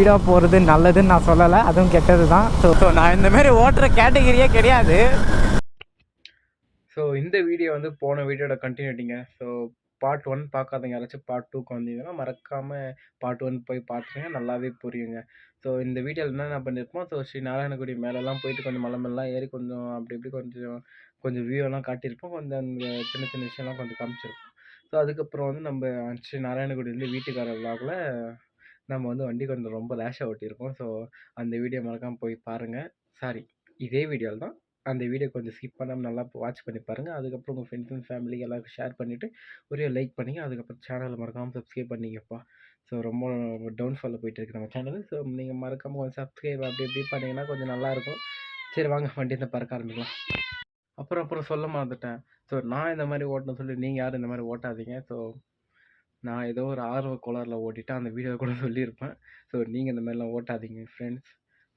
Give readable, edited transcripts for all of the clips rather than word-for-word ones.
ஸ்பீடாக போகிறது நல்லதுன்னு நான் சொல்லலை, அதுவும் கெட்டது தான். ஸோ நான் இந்தமாரி ஓட்டுற கேட்டகிரியே கிடையாது. ஸோ இந்த வீடியோ வந்து போன வீடியோட கண்டினியூட்டிங்க. ஸோ பார்ட் 1 பார்க்காதவங்க யாராச்சும் பார்ட் 2க்கு வந்தீங்கன்னா மறக்காமல் பார்ட் 1 போய் பார்த்துருங்க, நல்லாவே புரியுங்க. ஸோ இந்த வீடியோவில் என்னென்ன பண்ணியிருப்போம், ஸோ ஸ்ரீ நாராயணகுடி மேலெல்லாம் போயிட்டு கொஞ்சம் மலை மேலாம் ஏறி கொஞ்சம் அப்படி இப்படி கொஞ்சம் வியூவெல்லாம் காட்டியிருப்போம், கொஞ்சம் அந்த சின்ன சின்ன விஷயம்லாம் கொஞ்சம் காமிச்சிருப்போம். ஸோ அதுக்கப்புறம் வந்து நம்ம ஸ்ரீ நாராயணகுடியிலேருந்து வீட்டுக்கார விலாகில் நம்ம வந்து வண்டி கொஞ்சம் ரொம்ப ரேஷாக ஓட்டியிருக்கோம். ஸோ அந்த வீடியோ மறக்காமல் போய் பாருங்கள். சாரி, இதே வீடியோவில் தான். அந்த வீடியோ கொஞ்சம் ஸ்கிப் பண்ணாமல் நல்லா வாட்ச் பண்ணி பாருங்கள். அதுக்கப்புறம் உங்கள் ஃப்ரெண்ட்ஸ் அண்ட் ஃபேமிலிக்கு எல்லாருக்கும் ஷேர் பண்ணிவிட்டு ஒரே லைக் பண்ணிங்க. அதுக்கப்புறம் சேனலை மறக்காமல் சப்ஸ்கிரைப் பண்ணிங்கப்பா. ஸோ ரொம்ப டவுன்ஃபாலில் போயிட்டு இருக்கு நம்ம சேனல். ஸோ நீங்கள் மறக்காமல் கொஞ்சம் சப்ஸ்கிரைப் அப்படி இப்படி பண்ணிங்கன்னா கொஞ்சம் நல்லாயிருக்கும். சரி வாங்க வண்டியை பறக்க ஆரம்பிக்கலாம். அப்புறம் சொல்ல மறந்துட்டேன். ஸோ நான் இந்த மாதிரி ஓட்டணும்னு சொல்லி நீங்கள் யாரும் இந்த மாதிரி ஓட்டாதீங்க. ஸோ நான் ஏதோ ஒரு ஆர்வ கோளாறில் ஓட்டிட்டேன், அந்த வீடியோ கூட சொல்லியிருப்பேன். ஸோ நீங்கள் இந்த மாதிரிலாம் ஓட்டாதீங்க ஃப்ரெண்ட்ஸ்.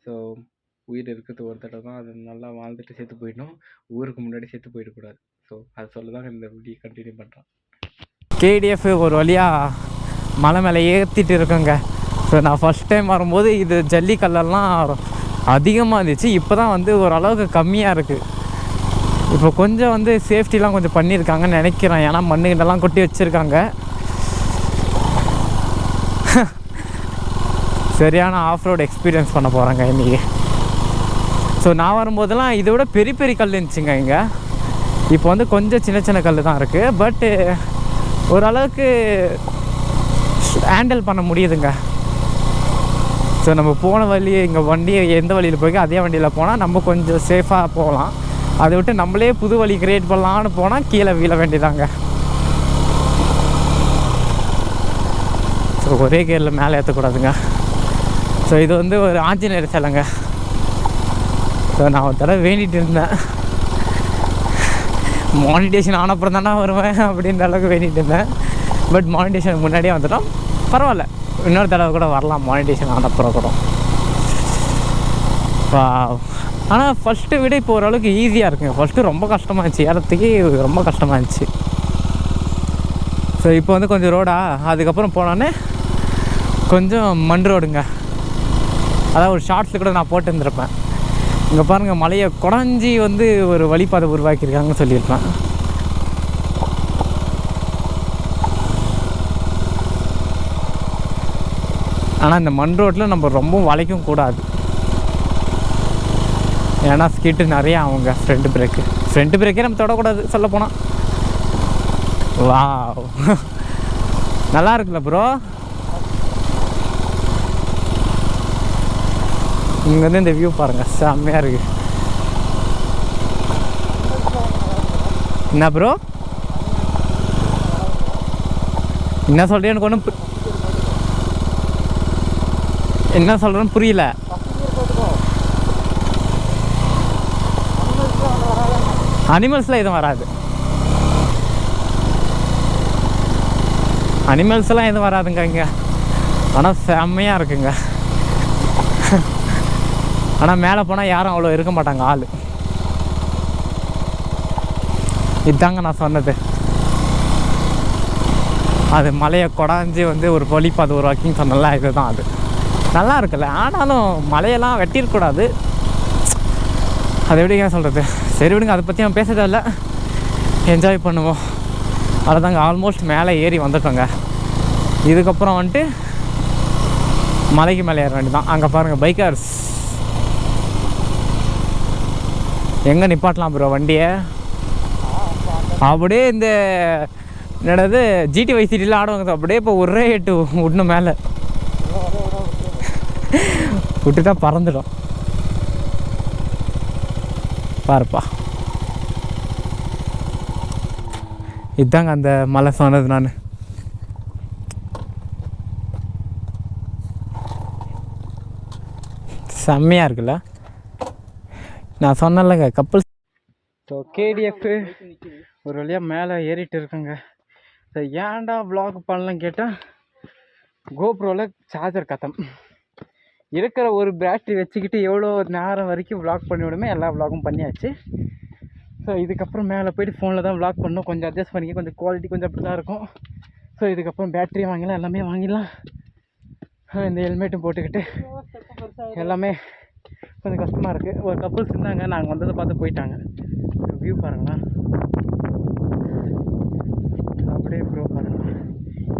ஸோ உயிர் இருக்கிறது ஒரு தடவை தான், அது நல்லா வாழ்ந்துட்டு செத்து போயிடணும், ஊருக்கு முன்னாடி செத்து போயிடக்கூடாது. ஸோ அது சொல்ல தான் இந்த வீடியோ கண்டினியூ பண்ணுறேன். கேடிஎஃப் ஒரு வழியாக மலை மேலே ஏற்றிட்டு இருக்கோங்க. ஸோ நான் ஃபஸ்ட் டைம் வரும்போது இது ஜல்லிக்கல்லெல்லாம் அதிகமாக இருந்துச்சு, இப்போ தான் வந்து ஓரளவுக்கு கம்மியாக இருக்குது. இப்போ கொஞ்சம் வந்து சேஃப்டிலாம் கொஞ்சம் பண்ணியிருக்காங்கன்னு நினைக்கிறேன், ஏன்னா மண்ணுகிட்டலாம் கொட்டி வச்சுருக்காங்க. சரியான ஆஃப் ரோடு எக்ஸ்பீரியன்ஸ் பண்ண போகிறாங்க இன்றைக்கி. ஸோ நான் வரும்போதெல்லாம் இதை விட பெரிய பெரிய கல் இருந்துச்சுங்க இங்கே. இப்போ வந்து கொஞ்சம் சின்ன சின்ன கல் தான் இருக்குது, பட்டு ஓரளவுக்கு ஹேண்டில் பண்ண முடியுதுங்க. ஸோ நம்ம போன வழி, இங்கே வண்டியை எந்த வழியில் போய் அதே வண்டியில் போனால் நம்ம கொஞ்சம் சேஃபாக போகலாம். அதை விட்டு நம்மளே புது வழி கிரியேட் பண்ணலான்னு போனால் கீழே வீழ வேண்டியதாங்க. ஸோ ஒரே கேரில் மேலே ஏற்றக்கூடாதுங்க. ஸோ இது வந்து ஒரு ஆஞ்சநேயர் சிலைங்க. ஸோ நான் ஒரு தடவை வேண்டிகிட்டு இருந்தேன், மானிட்டேஷன் ஆனப்புறம் தானே வருவேன் அப்படின்ற அளவுக்கு வேண்டிகிட்டு இருந்தேன். பட் மானிட்டேஷன் முன்னாடியே வந்துட்டோம், பரவாயில்ல, இன்னொரு தடவை கூட வரலாம் மானிட்டேஷன் ஆனப்புறம் கூட. ஆனால் ஃபஸ்ட்டு விட இப்போ ஓரளவுக்கு ஈஸியாக இருக்குங்க. ஃபஸ்ட்டு ரொம்ப கஷ்டமாக இருந்துச்சு, ஏறத்துக்கு ரொம்ப கஷ்டமாக இருந்துச்சு. ஸோ இப்போ வந்து கொஞ்சம் ரோடா, அதுக்கப்புறம் போனோன்னே கொஞ்சம் மண் ரோடுங்க. அதாவது ஒரு ஷார்ட்ஸில் கூட நான் போட்டு இருந்திருப்பேன். இங்கே பாருங்கள், மலையை குடஞ்சி வந்து ஒரு வழிபாதை உருவாக்கியிருக்காங்கன்னு சொல்லியிருப்பேன். ஆனால் இந்த மண் ரோட்டில் நம்ம ரொம்ப வளைக்கும் கூடாது, ஏன்னா ஸ்கிட்டு நிறையா அவங்க ஃப்ரண்ட் பிரேக்கே நம்ம தொடக்கூடாது சொல்லப்போனால். வா நல்லா இருக்குல்ல ப்ரோ. இங்கே வந்து இந்த வியூ பாருங்கள், செம்மையாக இருக்குது. என்ன ப்ரோ என்ன சொல்கிறேன், எனக்கு ஒன்றும் என்ன சொல்கிறேன்னு புரியல. அனிமல்ஸ்லாம் எதுவும் வராது, அனிமல்ஸ்லாம் எதுவும் வராதுங்க இங்கே. ஆனால் செம்மையாக இருக்குங்க. ஆனால் மேலே போனால் யாரும் அவ்வளோ இருக்க மாட்டாங்க ஆள். இதுதாங்க நான் சொன்னது, அது மலையை கொடாஞ்சி வந்து ஒரு வழிபாதை உருவாக்கின்னு சொன்னல, இதுதான் அது. நல்லா இருக்குல்ல, ஆனாலும் மலையெல்லாம் வெட்டியிருக்கூடாது. அது எப்படிங்க சொல்கிறது, சரி விடுங்க, அதை பற்றி நம்ம பேசுறதே இல்லை, என்ஜாய் பண்ணுவோம். அவ்வளோதாங்க, ஆல்மோஸ்ட் மேலே ஏறி வந்துட்டோங்க. இதுக்கப்புறம் வந்துட்டு மலைக்கு மேலே ஏற வேண்டியதான். அங்கே பாருங்கள் பைக்கர்ஸ் எங்கே நிப்பாட்டலாம் ப்ரோ வண்டியை. அப்படியே இந்த என்னது ஜிடி வைசிட்டியில் ஆடுவாங்க, அப்படியே இப்போ ஒரே எட்டு விடணும் மேலே விட்டுட்டா பறந்துடும். பாருப்பா, இதுதாங்க அந்த மலை சொன்னது நான். செம்மையாக இருக்குல்ல, நான் சொன்னேன்லங்க கப்பல்ஸ். ஸோ கேடிஎஃப் ஒரு வழியாக மேலே ஏறிட்டு இருக்குங்க. ஸோ ஏன்டா வ்ளாக் பண்ணலாம் கேட்டால், கோப்ரோவில் சார்ஜர் கத்தம், இருக்கிற ஒரு பேட்ரி வச்சுக்கிட்டு எவ்வளோ நேரம் வரைக்கும் வ்ளாக் பண்ணிவிடுமே எல்லா வ்ளாகும் பண்ணியாச்சு. ஸோ இதுக்கப்புறம் மேலே போய்ட்டு ஃபோனில் தான் வ்ளாக் பண்ணணும், கொஞ்சம் அட்ஜஸ்ட் பண்ணிக்க, கொஞ்சம் குவாலிட்டி கொஞ்சம் அப்படி தான் இருக்கும். ஸோ இதுக்கப்புறம் பேட்டரி வாங்கிடலாம், எல்லாமே வாங்கிடலாம். இந்த ஹெல்மெட்டும் போட்டுக்கிட்டு எல்லாமே கொஞ்சம் கஷ்டமாக இருக்குது. ஒரு கப்புள்ஸ் இருந்தாங்க, நாங்கள் வந்ததை பார்த்து போயிட்டாங்க. வியூ பாருங்களா, அப்படியே ப்ரோ பாருங்கள்.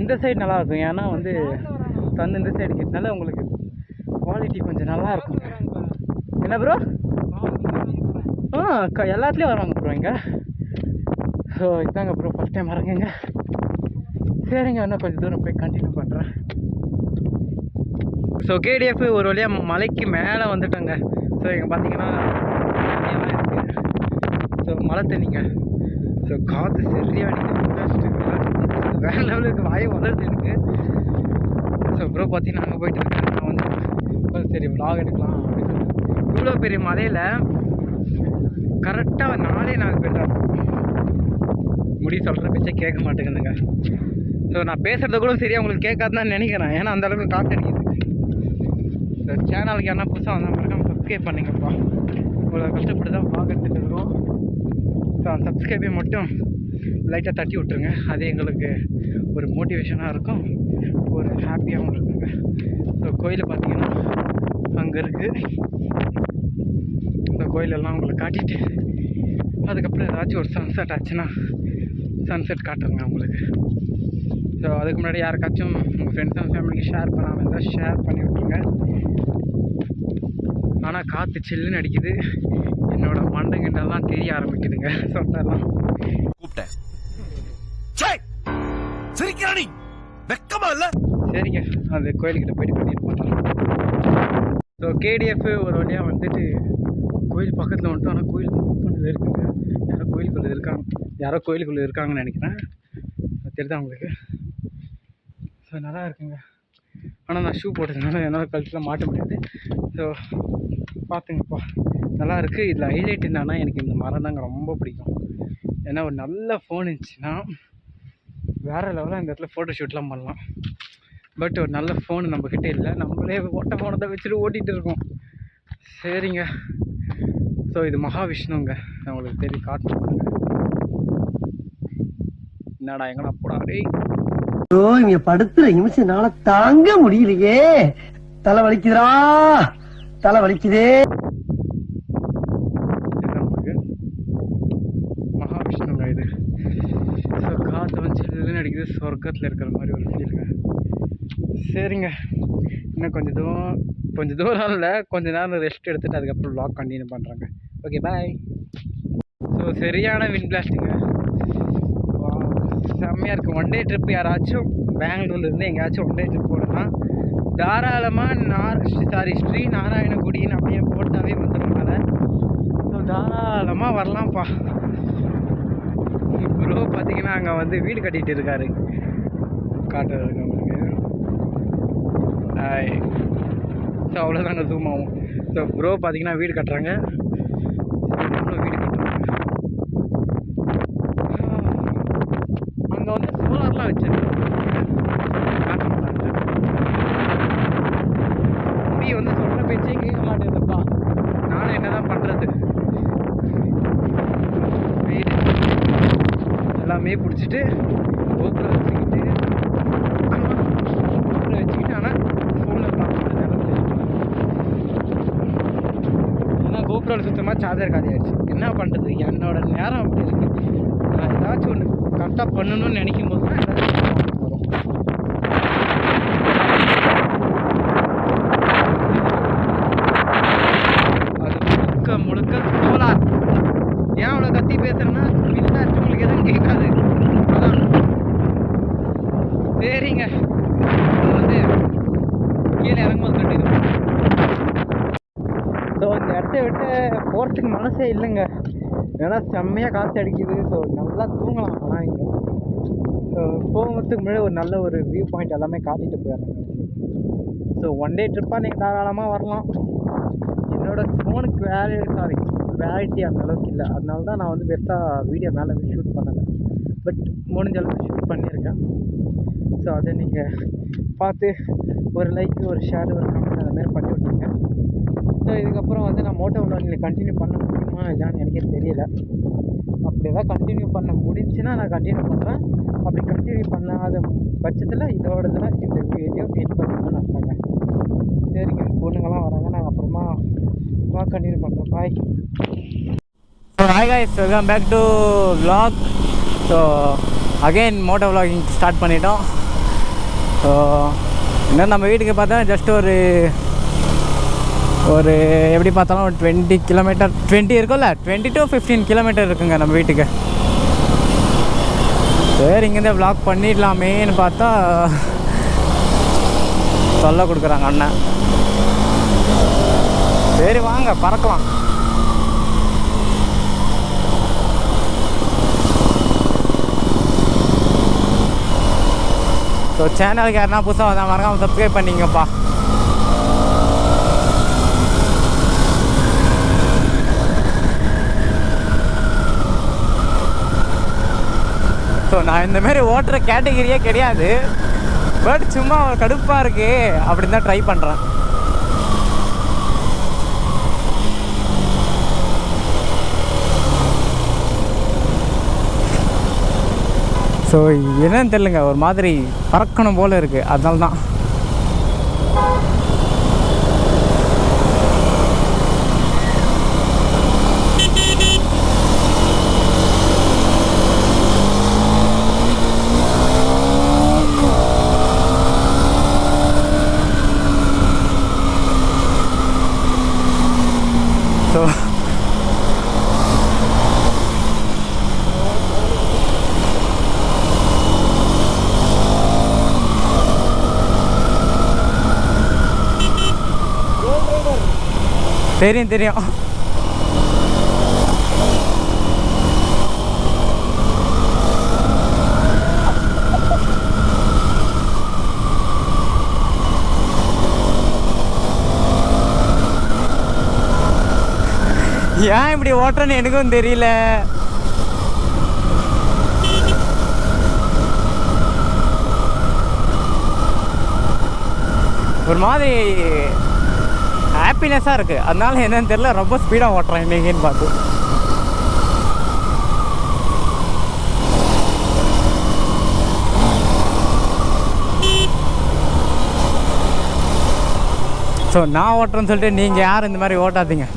இந்த சைடு நல்லாயிருக்கும், ஏன்னா வந்து சன் இந்த சைடு கிட்டனால உங்களுக்கு குவாலிட்டி கொஞ்சம் நல்லாயிருக்கும். என்ன ப்ரோ? எல்லாத்துலேயும் வருவாங்க ப்ரோ இங்கே. ஸோ இதாங்க ப்ரோ ஃபஸ்ட் டைம் வரங்க. சரிங்க, இன்னும் கொஞ்சம் தூரம் போய் கண்டினியூ பண்ணுறேன். ஸோ கேடிஎஃப் ஒரு வழியாக மலைக்கு மேலே வந்துட்டோங்க. ஸோ இங்கே பார்த்தீங்கன்னா ஸோ மழை தண்ணிங்க. ஸோ காற்று சரியாக வேறு லெவலுக்கு வாய் வளருது எனக்கு. ஸோ ப்ரோ பார்த்தீங்கன்னா அங்கே போயிட்டு இருக்கேன். நான் வந்து சரி vlog எடுக்கலாம் அப்படின்னு சொல்லிட்டு இவ்வளோ பெரிய மலையில் கரெக்டாக 4 பேர் தான் முடி சொல்கிற பேச்சே கேட்க மாட்டேங்குதுங்க. ஸோ நான் பேசுகிறது கூட சரியாக உங்களுக்கு கேட்காதுன்னு நினைக்கிறேன், ஏன்னா அந்தளவுக்கு காற்று அடிக்குது. ஸோ சேனலுக்கு என்ன புதுசாக வந்தால் மறக்காம சப்ஸ்கிரைப் பண்ணிங்கப்பா. இவ்வளோ கஷ்டப்பட்டு தான் vlog எடுத்துகிட்டு இருக்கோம். ஸோ அந்த சப்ஸ்கிரைபை மட்டும் லைட்டாக தட்டி விட்ருங்க. அது எங்களுக்கு ஒரு மோட்டிவேஷனாக இருக்கும், ஒரு ஹாப்பியாகவும் இருக்குங்க. ஸோ கோயில் பார்த்தீங்கன்னா அங்கே இருக்குது. இந்த கோயிலெல்லாம் உங்களுக்கு காட்டிட்டு அதுக்கப்புறம் ஏதாச்சும் ஒரு சன்செட் ஆச்சுன்னா சன்செட் காட்டுறேங்க உங்களுக்கு. ஸோ அதுக்கு முன்னாடி யாருக்காச்சும் உங்கள் ஃப்ரெண்ட்ஸ் அண்ட் ஃபேமிலிக்கு ஷேர் பண்ணாமல் இருந்தால் ஷேர் பண்ணி விட்ருங்க. ஆனால் காற்று சில்லுன்னு அடிக்குது, என்னோடய மண்டங்கிட்டெல்லாம் தெரிய ஆரம்பிக்குதுங்க. சொன்னெல்லாம் கூப்பிட்டேன் சரிங்க, அந்த கோயில்கிட்ட போயிட்டு கண்டினியூ பண்ணுறேன். ஸோ கேடிஎஃப் ஒரு வழியாக வந்துட்டு கோயில் பக்கத்தில் வந்துட்டு, ஆனால் கோயில் ஓப்பனில் இருக்குங்க. யாரோ கோயிலுக்குள்ளே இருக்காங்கன்னு நினைக்கிறேன், தெரியுதா உங்களுக்கு? ஸோ நல்லா இருக்குங்க. ஆனால் நான் ஷூ போட்டதுனால என்னால் கழுத்தில் மாட்ட முடியாது. ஸோ பார்த்துங்கப்பா, நல்லா இருக்குது. இதில் ஹைலைட் என்னன்னா, எனக்கு இந்த மரம் தாங்க ரொம்ப பிடிக்கும். ஏன்னா ஒரு நல்ல ஃபோன் இருந்துச்சுன்னா வேறு லெவலாக இந்த இடத்துல ஃபோட்டோ ஷூட்லாம் பண்ணலாம். பட் ஒரு நல்ல ஃபோனு நம்மக்கிட்ட இல்லை, நம்மளே ஓட்ட ஃபோனை தான் வச்சுட்டு ஓட்டிகிட்டு இருக்கோம். சரிங்க, ஸோ இது மகாவிஷ்ணுங்க, நான் உங்களுக்கு தெரியும் காட்டணும். என்னடா எங்கடா போடா டேய். இங்க படுத்துற நிமிஷம்னால தாங்க முடியலையே, தலை வலிக்குதுடா, தலை வலிக்குதே. மகாவிஷ்ணுங்க இது. ஸோ காற்று வந்து சில்லுன்னு அடிக்குது, சொர்க்கத்தில் இருக்கிற மாதிரி ஒரு ஃபீலுங்க. சரிங்க, இன்னும் கொஞ்சம் தூரம் இல்லை, கொஞ்சம் நேரம் ரெஸ்ட் எடுத்துகிட்டு அதுக்கப்புறம் vlog கண்டினியூ பண்ணுறாங்க. Okay bye. ஸோ சரியான விண்ட் பிளாஸ்ட்டுங்க, செம்மையாக இருக்குது. ஒன் டே ட்ரிப் யாராச்சும் பெங்களூர்லேருந்து எங்கேயாச்சும் ஒன் டே ட்ரிப் போடலாம், தாராளமாக ஸ்ரீ நாராயணகுடின்னு அப்படியே போட்டாவே வந்துடும் மேலே. ஸோ தாராளமாக வரலாம்ப்பா. ப்ரோ பார்த்தீங்கன்னா அங்கே வந்து வீடு கட்டிகிட்டு இருக்காரு, காட்டுறதுங்க உங்களுக்கு. ஸோ அவ்வளோதாங்க ஜூம் ஆகும். ஸோ ப்ரோ பார்த்தீங்கன்னா வீடு கட்டுறாங்க, வீடு கட்டுறாங்க. அங்கே வந்து சோலார்லாம் வச்சிருக்காங்க, காட்ட மாட்டாங்க. முடிய வந்து சொல்கிற பேச்சே கேட்க மாட்டேங்குதுப்பா, நானும் என்ன தான் பண்ணுறது. எல்லாமே பிடிச்சிட்டு கோபுரம் வச்சுக்கிட்டு ஆனால் ஃபோனில் பார்க்குறது நேரத்தில், ஏன்னா கோபுரம் சுத்தமாக சார்ஜர் காலி ஆகிடுச்சு. என்ன பண்ணுறது, என்னோட நேரம் அப்படி இருக்குது. நான் ஏதாச்சும் ஒன்று கரெக்டாக பண்ணணும்னு நினைக்கும் போது தான் ஏதாச்சும் வரும். அது முழுக்க சோலார். ஏன் அவ்வளோ கத்தி பேசுகிறேன்னா இல்லை உங்களுக்கு எதுவும் கேட்காது, அதான். சரிங்க, வந்து கீழே இறங்கும்போது கண்டிப்பாக. ஸோ இந்த இடத்த விட்டு போகிறதுக்கு மனசே இல்லைங்க, ஏன்னா செம்மையாக காற்று அடிக்குது. ஸோ நல்லா தூங்கலாம். ஆனால் இங்கே ஸோ போகிறதுக்கு முன்னாடி ஒரு நல்ல ஒரு வியூ பாயிண்ட் எல்லாமே காட்டிட்டு போயிடுறாங்க. ஸோ ஒன் டே ட்ரிப்பாக நீங்கள் தாராளமாக வரலாம். என்னோடய ஃபோனுக்கு குவாலிட்டி அந்த அளவுக்கு இல்லை, அதனால தான் நான் வந்து பெருசாக வீடியோ மேலே வந்து ஷூட் பண்ணலை. பட் முடிஞ்ச அளவுக்கு ஷூட் பண்ணியிருக்கேன். ஸோ அதை நீங்கள் பார்த்து ஒரு லைக், ஒரு ஷேர், ஒரு கமெண்ட் அந்த மாதிரி பண்ணி விட்ருங்க. ஸோ இதுக்கப்புறம் வந்து நான் மோட்டோ vlog கண்டினியூ பண்ண முடியுமா இதான்னு எனக்கே தெரியல. அப்படி எதாவது கண்டினியூ பண்ண முடிஞ்சுன்னா நான் கண்டினியூ பண்ணுறேன். அப்படி கண்டினியூ பண்ணாத பட்சத்தில் இதோட இதில் இந்த வீடியோ என் பண்ணணும்னு அர்த்தங்க. சரிங்க, பொண்ணுங்கள்லாம் வராங்க, நாங்கள் அப்புறமா வாக் கண்டினியூ பண்ணுறோம். Bye. So hi guys, welcome back to vlog. So again moto vlogging start பண்ணிட்டோம். ஸோ இன்னும் நம்ம வீட்டுக்கு பார்த்தா ஜஸ்ட் ஒரு எப்படி பார்த்தாலும் ஒரு 20 கிலோமீட்டர் 20 இருக்கும்ல, 20 to 15 கிலோமீட்டர் இருக்குங்க நம்ம வீட்டுக்கு. சரி, இங்கேருந்தே vlog பண்ணிடலாமேன்னு பார்த்தா சொல்ல கொடுக்குறாங்க அண்ணன். சரி வாங்க பறக்கலாம். ஸோ சேனலுக்கு யாருன்னா புதுசாக வந்தால் மறக்காமல் சப்ஸ்கிரைப் பண்ணிங்கப்பா. ஸோ நான் இந்தமாரி ஓட்டுற கேட்டகிரியே கிடையாது, பட் சும்மா கடுப்பாக இருக்கு அப்படின்னு தான் ட்ரை பண்ணுறேன். ஸோ என்னன்னு தெரியலங்க, ஒரு மாதிரி பறக்கணும் போல் இருக்குது, அதனால தான். ஸோ தெரியும். ஏன் இப்படி ஓட்டுறேன்னு எனக்கும் தெரியல. ஒரு மாதிரி ஹாப்பினஸாக இருக்குது, அதனால என்னன்னு தெரியல, ரொம்ப ஸ்பீடாக ஓட்டுறேன் இன்னைக்குன்னு பார்த்து. ஸோ நான் ஓட்டுறேன்னு சொல்லிட்டு நீங்கள் யாரும் இந்த மாதிரி ஓட்டாதீங்க.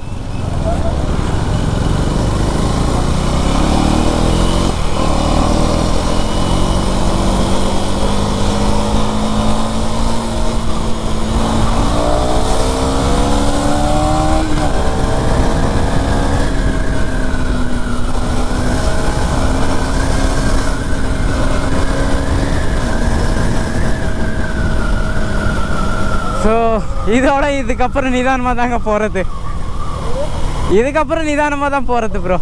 ஸோ இதோட இதுக்கப்புறம் நிதானமாக தாங்க போகிறது, இதுக்கப்புறம் நிதானமாக தான் போகிறது ப்ரோ.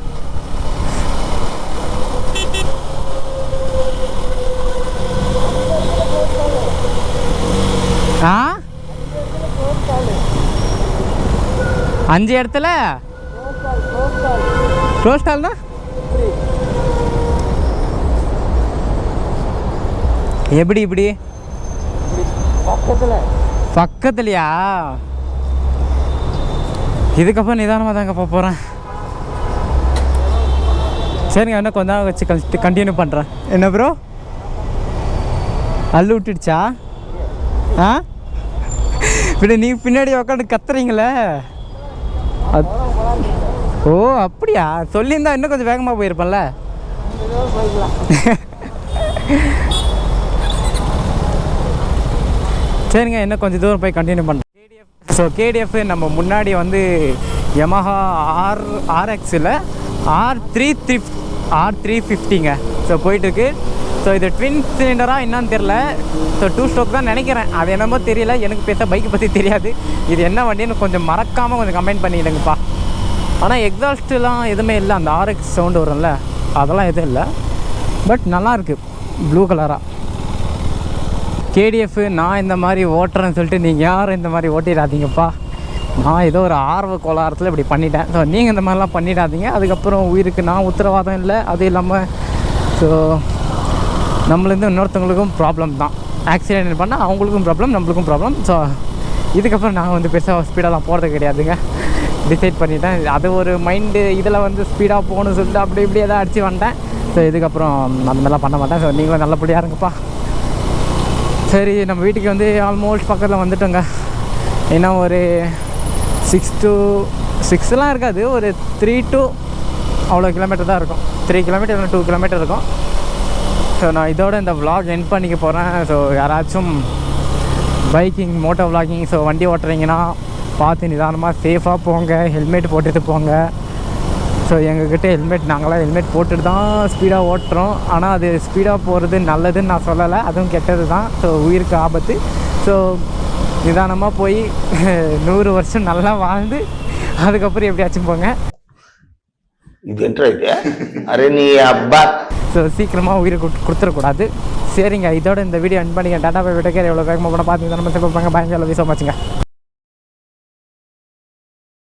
ஆ 5 இடத்துல க்ளோஸ் ஸ்டால்னா எப்படி இப்படி பக்கத்துலையா? இதுக்கப்புறம் நிதானமாக தாங்க போகிறேன். சரிங்க, இன்னும் கொஞ்ச நேரம் வச்சு கண்டினியூ பண்ணுறேன். என்ன ப்ரோ அள்ளு விட்டுடுச்சா? ஆ இப்படி நீ பின்னாடி உட்காந்து கத்துறீங்களே. ஓ அப்படியா? சொல்லியிருந்தா இன்னும் கொஞ்சம் வேகமாக போயிருப்பேன்ல. சரிங்க, இன்னும் கொஞ்சம் தூரம் போய் கண்டினியூ பண்ணுறேன். ஸோ கேடிஎஃப் நம்ம முன்னாடி வந்து யமஹா RX-ல் R350ங்க. ஸோ போயிட்டுருக்கு. ஸோ இது ட்வின் சிலிண்டராக என்னான்னு தெரில. ஸோ 2 ஸ்ட்ரோக் தான் நினைக்கிறேன், அது என்னமோ தெரியல, எனக்கு பேச பைக்கை பற்றி தெரியாது. இது என்ன வண்டின்னு கொஞ்சம் மறக்காமல் கொஞ்சம் கமெண்ட் பண்ணிடுங்கப்பா. ஆனால் எக்ஸாஸ்ட்லாம் எதுவுமே இல்லை, அந்த RX சவுண்டு வரும்ல அதெல்லாம் எதுவும் இல்லை, பட் நல்லாயிருக்கு ப்ளூ கலராக. கேடிஎஃப் நான் இந்த மாதிரி ஓட்டுறேன்னு சொல்லிட்டு நீங்கள் யாரும் இந்த மாதிரி ஓட்டிடாதீங்கப்பா. நான் ஏதோ ஒரு ஆர்வ கோளாரத்தில் இப்படி பண்ணிட்டேன். ஸோ நீங்கள் இந்த மாதிரிலாம் பண்ணிடாதீங்க. அதுக்கப்புறம் உயிருக்கு நான் உத்தரவாதம் இல்லை, அது இல்லாமல் ஸோ நம்மளேருந்து இன்னொருத்தவங்களுக்கும் ப்ராப்ளம் தான். ஆக்சிடென்ட் பண்ணால் அவங்களுக்கும் ப்ராப்ளம், நம்மளுக்கும் ப்ராப்ளம். ஸோ இதுக்கப்புறம் நான் வந்து பெருசாக ஸ்பீடாலாம் போகிறது கிடையாதுங்க, டிசைட் பண்ணிட்டேன். அது ஒரு மைண்டு இதில் வந்து ஸ்பீடாக போகணும்னு சொல்லிட்டு அப்படி இப்படி எதாவது அடித்து வந்துட்டேன். ஸோ இதுக்கப்புறம் அந்த மாதிரிலாம் பண்ண மாட்டேன். ஸோ நீங்களும் நல்லபடியாக இருங்கப்பா. சரி, நம்ம வீட்டுக்கு வந்து ஆல்மோஸ்ட் பக்கத்தில் வந்துட்டோங்க. இன்னும் ஒரு 6 to 6லாம் இருக்காது, ஒரு 3 to அவ்வளோ கிலோமீட்டர் தான் இருக்கும். 3 கிலோமீட்டர் இல்லை 2 கிலோமீட்டர் இருக்கும். ஸோ நான் இதோட இந்த vlog எண்ட் பண்ணிக்க போகிறேன். ஸோ யாராச்சும் பைக்கிங், மோட்டோ விளாகிங், ஸோ வண்டி ஓட்டுறீங்கன்னா பார்த்து நிதானமாக சேஃபாக போங்க, ஹெல்மெட் போட்டுட்டு போங்க. ஸோ எங்ககிட்ட ஹெல்மெட், நாங்களாம் ஹெல்மெட் போட்டுட்டு தான் ஸ்பீடாக ஓட்டுறோம். ஆனால் அது ஸ்பீடாக போகிறது நல்லதுன்னு நான் சொல்லலை, அதுவும் கெட்டது தான். ஸோ உயிருக்கு ஆபத்து. ஸோ நிதானமாக போய் 100 வருஷம் நல்லா வாழ்ந்து அதுக்கப்புறம் எப்படியாச்சும் போங்க. இது என்ன இது? அரே நீ அப்பா. ஸோ சீக்கிரமாக உயிரை கொடுத்துடக்கூடாது. சரிங்க, இதோட இந்த வீடியோ எண்ட் பண்ணிக்க. டாட்டா பை விட்டக்கே எவ்வளோ வேகமாக போனால் பார்த்து நம்ம பார்ப்பாங்க. பயங்கர லவ் யூ ஸோ மச்சுங்க.